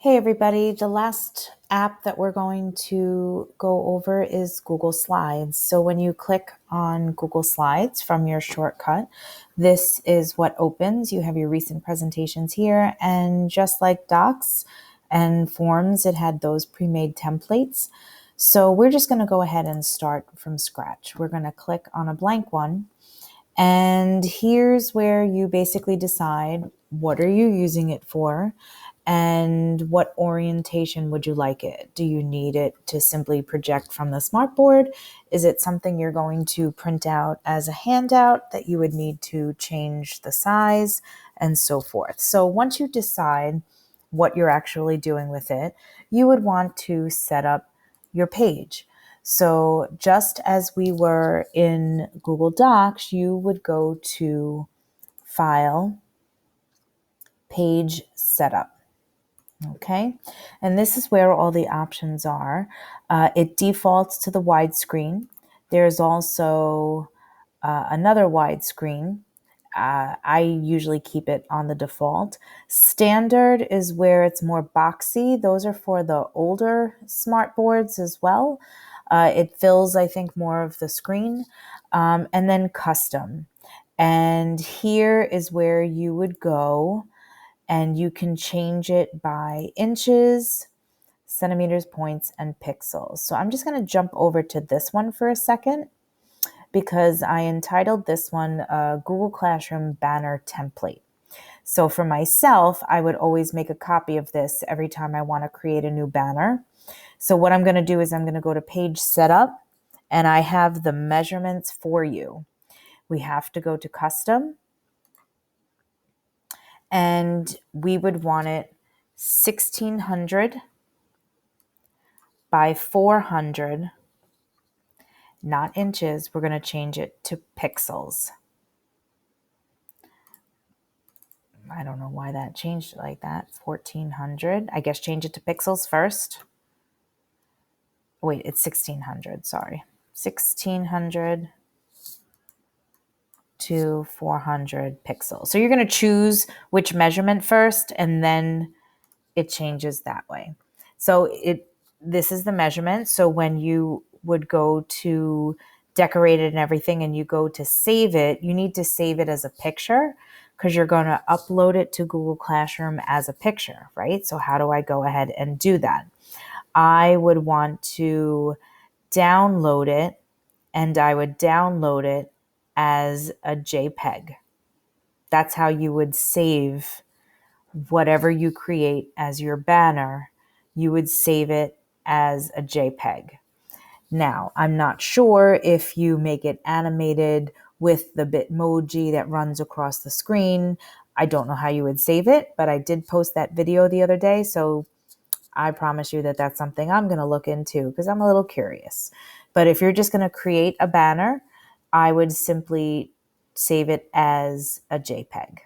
Hey everybody, the last app that we're going to go over is Google Slides. So when you click on Google Slides from your shortcut, this is what opens. You have your recent presentations here, and just like Docs and Forms, it had those pre-made templates. So we're just going to go ahead and start from scratch. We're going to click on a blank one, and here's where you basically decide what are you using it for and what orientation would you like it? Do you need it to simply project from the smartboard? Is it something you're going to print out as a handout that you would need to change the size and so forth? So once you decide what you're actually doing with it, you would want to set up your page. So just as we were in Google Docs, you would go to File, Page Setup. Okay, and this is where all the options are. It defaults to the widescreen. There's also another widescreen. I usually keep it on the default. Standard is where it's more boxy. Those are for the older smart boards as well. It fills, I think, more of the screen. And then custom. And here is where you would go and you can change it by inches, centimeters, points, and pixels. So I'm just going to jump over to this one for a second because I entitled this one Google Classroom Banner Template. So for myself, I would always make a copy of this every time I want to create a new banner. So what I'm going to do is I'm going to go to Page Setup, and I have the measurements for you. We have to go to Custom, and we would want it 1600 by 400, not inches. We're going to change it to pixels. I don't know why that changed it like that. 1400. I guess change it to pixels first. Wait, it's 1600. Sorry. 1600 to 400 pixels. So you're going to choose which measurement first, and then it changes that way. So this is the measurement. So when you would go to decorate it and everything and you go to save it, you need to save it as a picture because you're going to upload it to Google Classroom as a picture, right? So how do I go ahead and do that? I would want to download it, and I would download it as a JPEG. That's how you would save whatever you create as your banner. You would save it as a JPEG. Now, I'm not sure if you make it animated with the Bitmoji that runs across the screen. I don't know how you would save it, but I did post that video the other day, so I promise you that that's something I'm going to look into because I'm a little curious. But if you're just going to create a banner, I would simply save it as a JPEG.